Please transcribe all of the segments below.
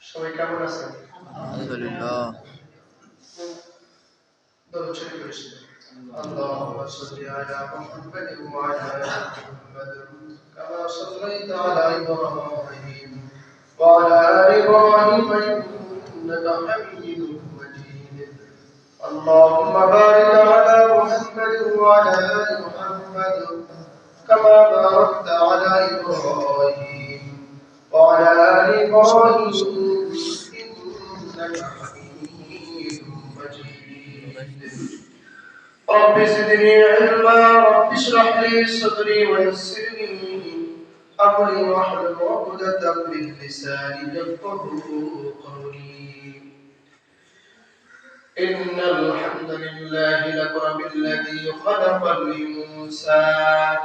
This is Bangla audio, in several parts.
সবাই কেমন আছেন? আলহামদুলিল্লাহ। দরুদ শরীফ পড়েছি। আল্লাহুম্মা সাল্লি আলা মুহাম্মাদিন ওয়া আলা আলি মুহাম্মাদ কামা সাল্লাইতা আলা ইব্রাহিম ওয়া আলা আলি ইব্রাহিম ইন্নাকা হামিদুম মাজিদ। আল্লাহুম্মা বারিক আলা মুহাম্মাদিন ওয়া আলা আলি মুহাম্মাদ কামা বারাকতা আলা ইব্রাহিম ওয়া আলা আলি ইব্রাহিম إنك حميد مجيد. رب زدني علما رب اشرح لي صدري ويسر لي أمري واحلل عقدة من لساني يفقهوا قولي. إن الحمد لله الأكرم الذي خلق الإنسان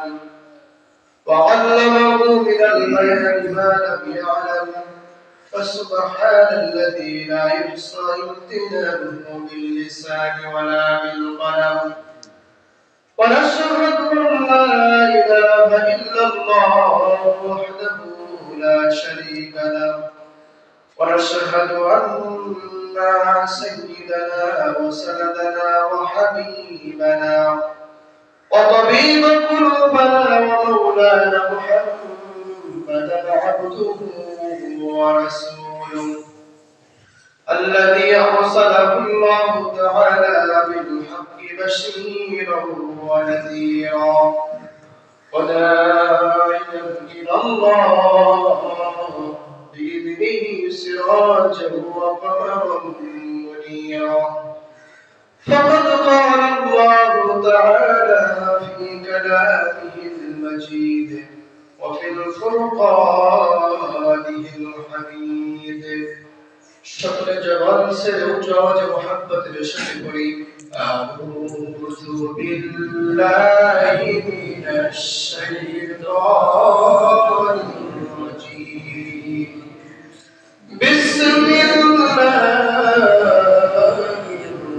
وعلمه من البيان ما لم يعلم فسبحان الذي لا يحصى امتنانه باللسان ولا بالقلم ونشهد أن لا إله إلا الله وحده لا شريك له ونشهد أن سيدنا وسندنا وحبيبنا وطبيب قلوبنا ومولانا محمدا عبده ورسوله الذي أرسله الله تعالى بالحق بشيرا ونذيرا وداعيا إلى الله بإذنه سراجا وقمرا منيرا. فقد قال الله تعالى في كلامه المجيد وفي الفرقانه الحميد شكر جبال سے اونچا محبت رشد کری اعوذ باللہ من الشیطان الرجیم بسم اللہ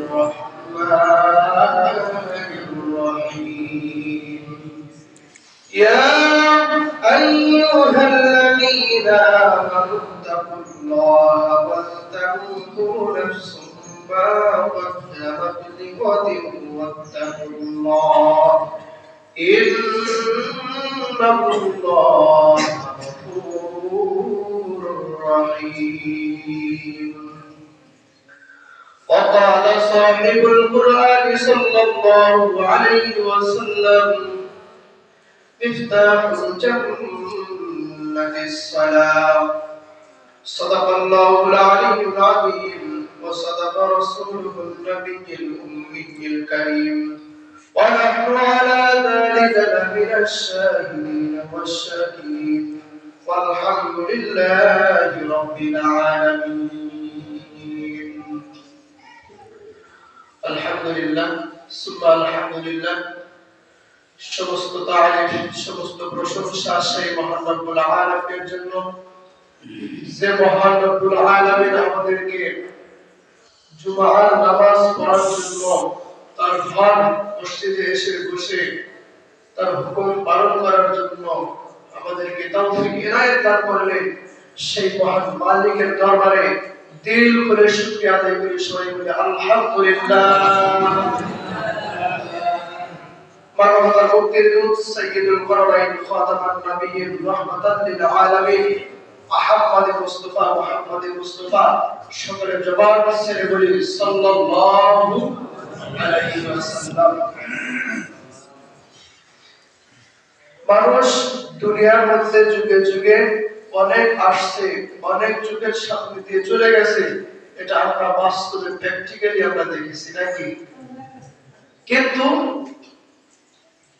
الرحمن الرحیم يا أيها الذين آمنوا اتقوا الله ولتنظر نفس ما قدمت لغد واتقوا الله إن الله غفور رحيم. وقال صاحب القرآن صلى الله عليه وسلم مفتاح الجنة الصلاة. صدق الله العلي العظيم وصدق رسوله النبي الأمي الكريم ونحن على ذلك لمن الشاهدين والشاكرين والحمد لله رب العالمين. الحمد لله ثم الحمد لله. সমস্ত তারিফ সমস্ত প্রশংসা সেই মহান রব্বুল আলামিনের জন্য যে মহান রব্বুল আলামিন আমাদেরকে জুমার নামাজ পড়ার জন্য তার ঘর মসজিদে এসে বসে তার হুকুম পালন করার জন্য আমাদেরকে তৌফিক ইনায়েত দান করলেন। সেই মহান মালিকের দরবারে দিল খুলে শুকরিয়া আদায় করি, সবাই বলি আলহামদুলিল্লাহ। মানবতার মুক্তির দূত সাইয়্যিদুল কররাইন খাতামান নবিয়্যিন রাহমাতাল লিল আলামিন আহমদ মুস্তাফা সকলের জবান ছেড়ে বলি সাল্লাল্লাহু আলাইহি ওয়াসাল্লাম। মানুষ দুনিয়ার মধ্যে যুগে যুগে অনেক আসছে, অনেক যুগের সাথে দিয়ে চলে গেছে, এটা আমরা বাস্তবে প্র্যাকটিক্যালি আমরা দেখেছি নাকি? কিন্তু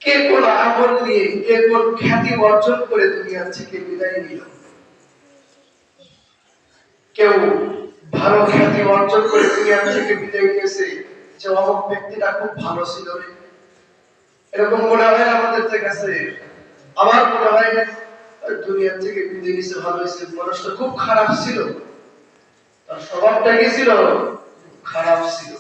কে কোন আমল নিয়ে কে কোন খ্যাতি অর্জন করে দুনিয়া থেকে বিদায় নিল? কেউ ভালো খ্যাতি অর্জন করে দুনিয়া থেকে বিদায় নিয়েছে যে অমুক ব্যক্তিটা খুব ভালো ছিল রে, এরকম মনে হয় আমাদের কাছে। আমার মনে হয় দুনিয়া থেকে বিদায় নিয়েছে ভালো হয়েছে, মানুষটা খুব খারাপ ছিল, তার স্বভাবটা কি ছিল? খারাপ ছিল।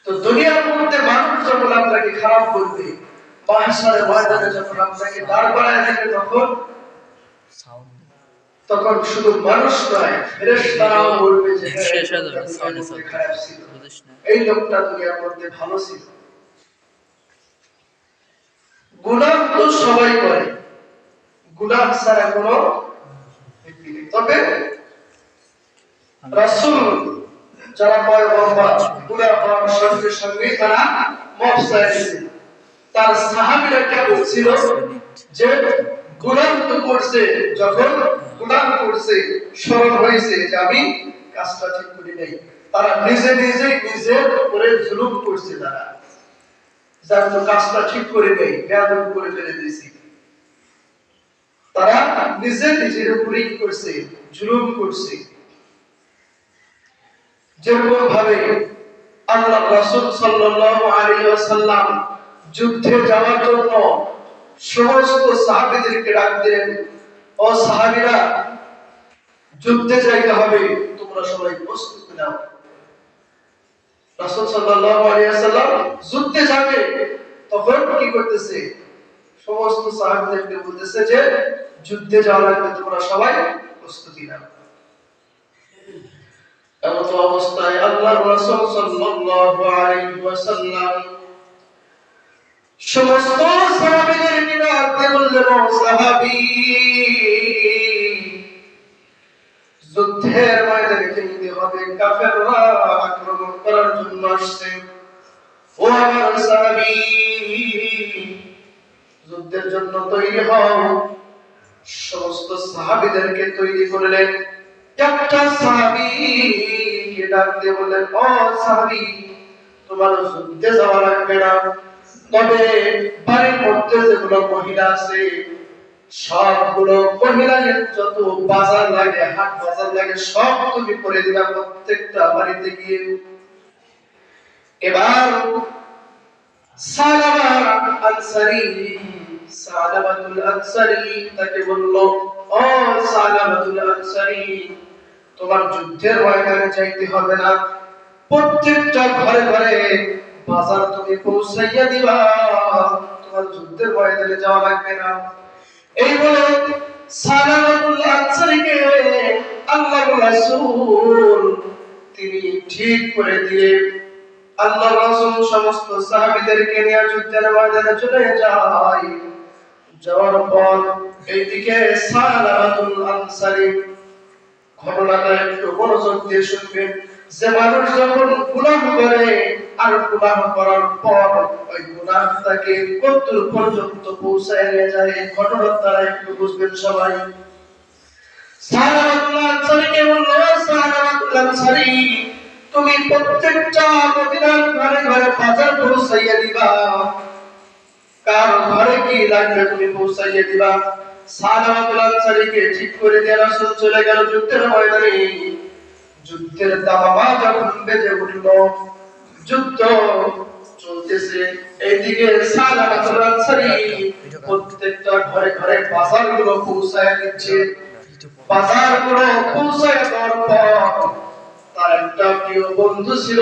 তো দুনিয়ার মধ্যে মানুষ যখন আপনাকে খারাপ করবে, মাহশারের ময়দানে যখন আপনাকে দাঁড় করায় দেবে, তখন তখন শুধু মানুষ নয়, ফেরেশতারাও বলবে যে খারাপ ছিল, এই লোকটা দুনিয়ার মধ্যে ভালো ছিল। গুনাহ তো সবাই করে, গুনাহ ছাড়া কোনো ব্যক্তি নেই। তবে রাসূল যারা পয়গম্বর, গুনাহ হওয়ার সঙ্গে সঙ্গে তারা মাফ চাইছেন। তার সাহাবীরা কি বলছিল যে গুনাহ তো করছে, যখন গুনাহ করছে স্মরণ হয়েছে যে আমি কাজটা ঠিক করি নাই, তারা নিজে নিজে নিজের উপরে জুলুম করছে। তারা যার তো কাজটা ঠিক করে নেই, বেয়াদবি করে ফেলে দিয়েছি, তারা নিজে নিজের উপরে কি করছে, জুলুম করছে। যেরকম ভাবে আল্লাহ রাসূল সাল্লাল্লাহু আলাইহি ওয়াসাল্লাম যুদ্ধে যাওয়ার জন্য সমস্ত সাহাবীদেরকে ডাক দিলেন, ও সাহাবীরা, যুদ্ধে যাইতে হবে, তোমরা সবাই প্রস্তুতি নাও। রাসূল সাল্লাল্লাহু আলাইহি ওয়াসাল্লাম যুদ্ধে যাবে, তখন কি করতেছে, সমস্ত সাহাবীদেরকে বলতেছে যে যুদ্ধে যাওয়ার আগে তোমরা সবাই প্রস্তুতি নাও। এমন অবস্থায় আল্লাহর রাসূল সাল্লাল্লাহু আলাইহি ওয়াসাল্লাম সমস্ত সাহাবীদেরকে ডাক দিয়ে বললেন, ও সাহাবী, যুদ্ধের ময়দানে যেতে হবে, কাফেররা আক্রমণ করার জন্য আসছে। ও আমার সাহাবী, যুদ্ধের জন্য তৈরি হও। সমস্ত সাহাবীদেরকে তৈরি করলেন। একটা সাহাবীকে ডাক দিয়ে বললেন, ও সাহাবী, তোমার যুদ্ধে যাওয়া লাগবে না, তবে বাড়ির মধ্যে যেগুলো মহিলা আছে, সবগুলো মহিলাদের যত বাজার লাগে, হাট বাজার লাগে, সব তুমি করে দিবা প্রত্যেকটা বাড়িতে গিয়ে। এবার সালাবাতুল আনসারী তাকে বলল, ও সালাবাতুল আনসারী, তোমার যুদ্ধের ময়দানে যাইতে হবে না, প্রত্যেকটা ঘরে ঘরে বাজার তুমি পৌঁছাইয়া দিবা, তোমার যুদ্ধের ময়দানে যাওয়া লাগবে না। এই বলে সালাবাতুল আনসারীকে আল্লাহর রাসূল তিনি ঠিক করে দিয়ে আল্লাহর রাসূল সমস্ত সাহাবীদেরকে নিয়ে যুদ্ধের ময়দানে চলে যায়। যাওয়ার পর এইদিকে সালাবাতুল আনসারী, ঘটনাটা একটু মনোযোগ দিয়ে শুনবেন, যে মানুষ যখন গুনাহ করে আর গুনাহ করার পর ওই গুনাহটাকে কতদূর পর্যন্ত পৌঁছায় নিয়ে যায়, এই ঘটনার দ্বারা একটু বুঝবেন সবাই। সালাবাতুল আনসারীকে বলল, সালাবাতুল আনসারী, তুমি প্রত্যেকটা মদিনার ঘরে ঘরে বাজার পৌঁছাইয়া দিবা, কার ঘরে কি লাগবে তুমি পৌঁছাইয়া দিবা। সালাবাতুল আনসারীকে ঠিক করে দিয়ে রাসূল চলে গেল যুদ্ধের ময়দানে। যুদ্ধের দামামা যখন বেজে উঠল, যুদ্ধ চলতেছে, এইদিকে সালাবাতুল আনসারী প্রত্যেকটা ঘরে ঘরে বাজারগুলো পৌঁছায় দিচ্ছে। বাজারগুলো পৌঁছায় দেওয়ার পর তার একটা প্রিয় বন্ধু ছিল,